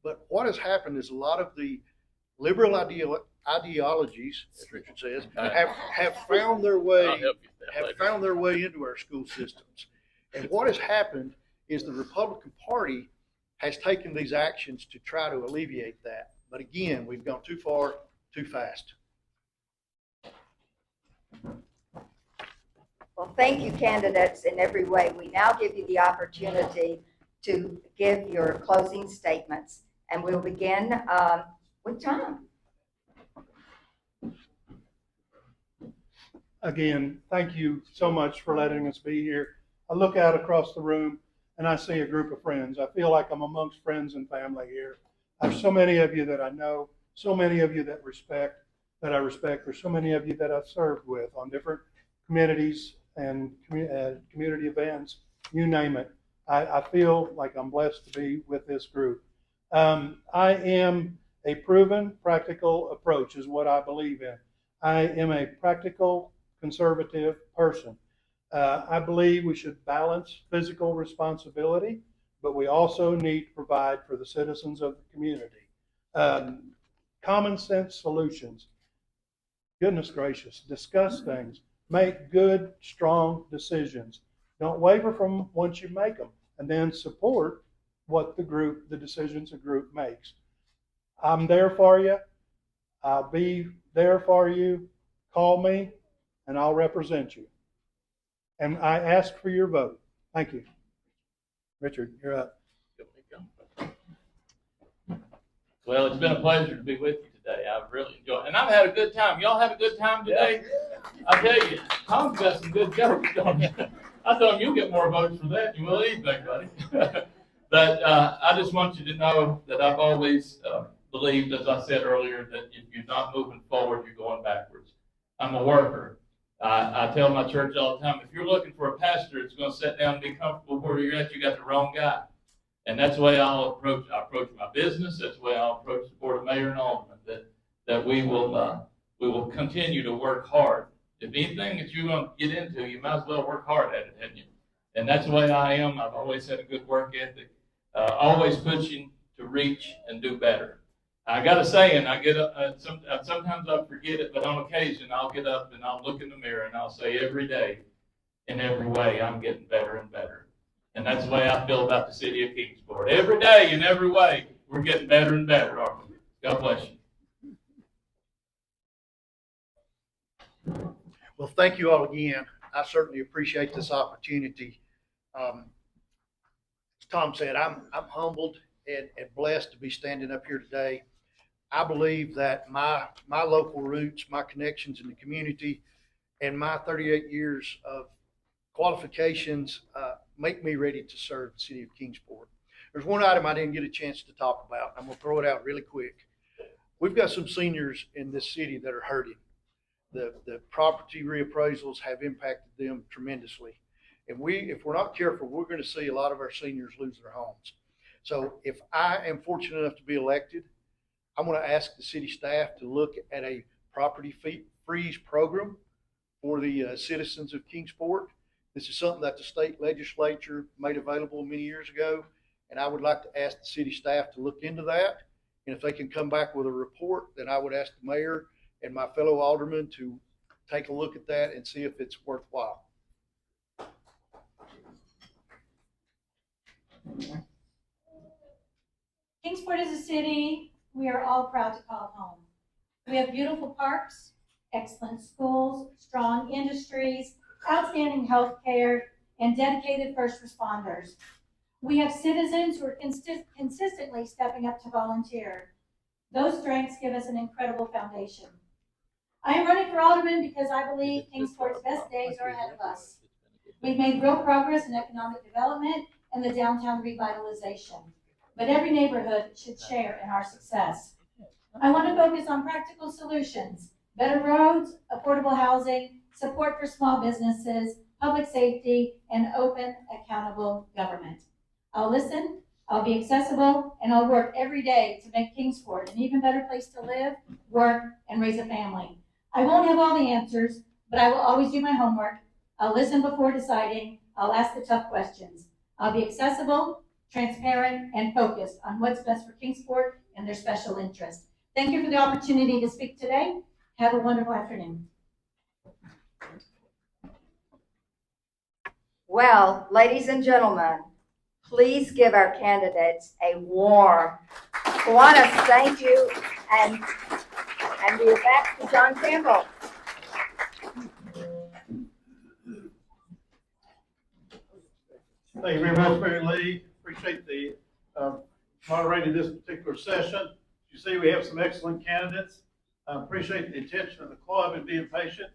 But what has happened is a lot of the liberal ideologies, as Richard says, have found their way into our school systems. And what has happened is the Republican Party has taken these actions to try to alleviate that. But again, we've gone too far, too fast. Well, thank you, candidates, in every way. We now give you the opportunity to give your closing statements, and we'll begin with Tom. Again, thank you so much for letting us be here. I look out across the room and I see a group of friends. I feel like I'm amongst friends and family here. There's so many of you that I know, so many of you that I respect. There's so many of you that I've served with on different committees and community events, you name it. I feel like I'm blessed to be with this group. I am a proven, practical approach is what I believe in. I am a practical, conservative person. I believe we should balance physical responsibility, but we also need to provide for the citizens of the community. Common sense solutions. Goodness gracious, discuss things. Make good, strong decisions. Don't waver from once you make them, and then support what the decisions a group makes. I'm there for you. I'll be there for you. Call me, and I'll represent you. And I ask for your vote. Thank you. Richard, you're up. Well, it's been a pleasure to be with you today. I've really enjoyed it. And I've had a good time. Y'all have a good time today? I tell you, Tom's got some good jokes, don't you? I thought you'll get more votes for that than you will anything, buddy. But I just want you to know that I've always believed, as I said earlier, that if you're not moving forward, you're going backwards. I'm a worker. I tell my church all the time, if you're looking for a pastor that's going to sit down and be comfortable where you're at, you got the wrong guy. And that's the way I approach my business. That's the way I'll approach the board of mayor and aldermen. That we will continue to work hard. If anything that you're going to get into, you might as well work hard at it, hadn't you? And that's the way I am. I've always had a good work ethic. Always pushing to reach and do better. I got a saying. I get up. Sometimes I forget it, but on occasion I'll get up and I'll look in the mirror and I'll say, every day, in every way, I'm getting better and better. And that's the way I feel about the city of Kingsport. Every day, in every way, we're getting better and better, aren't we? God bless you. Well, thank you all again. I certainly appreciate this opportunity. As Tom said, I'm humbled and blessed to be standing up here today. I believe that my local roots, my connections in the community, and my 38 years of qualifications make me ready to serve the city of Kingsport. There's one item I didn't get a chance to talk about. I'm going to throw it out really quick. We've got some seniors in this city that are hurting. The property reappraisals have impacted them tremendously. And if we're not careful, we're going to see a lot of our seniors lose their homes. So if I am fortunate enough to be elected, I'm going to ask the city staff to look at a property freeze program for the citizens of Kingsport. This is something that the state legislature made available many years ago, and I would like to ask the city staff to look into that. And if they can come back with a report, then I would ask the mayor and my fellow aldermen to take a look at that and see if it's worthwhile. Kingsport is a city we are all proud to call home. We have beautiful parks, excellent schools, strong industries, outstanding health care, and dedicated first responders. We have citizens who are consistently stepping up to volunteer. Those strengths give us an incredible foundation. I am running for alderman because I believe Kingsport's best days are ahead of us. We've made real progress in economic development and the downtown revitalization, but every neighborhood should share in our success. I want to focus on practical solutions, better roads, affordable housing, support for small businesses, public safety, and open, accountable government. I'll listen, I'll be accessible, and I'll work every day to make Kingsport an even better place to live, work, and raise a family. I won't have all the answers, but I will always do my homework. I'll listen before deciding. I'll ask the tough questions. I'll be accessible, transparent, and focused on what's best for Kingsport and their special interests. Thank you for the opportunity to speak today. Have a wonderful afternoon. Well, ladies and gentlemen, please give our candidates a warm Kiwanis thank you, and we're back to John Campbell. Thank you very much, Mary Lee. Appreciate the moderating this particular session. You see, we have some excellent candidates. Appreciate the attention of the club and being patient.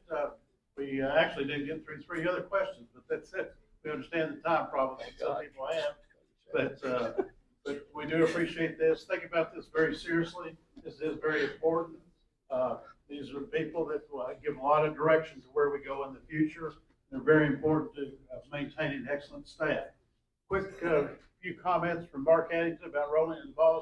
We actually didn't get through 3 other questions, but that's it. We understand the time problem that some people have, but we do appreciate this. Think about this very seriously. This is very important. These are people that give a lot of direction to where we go in the future. They're very important to maintaining excellent staff. Quick few comments from Mark Addington about rolling in the ball.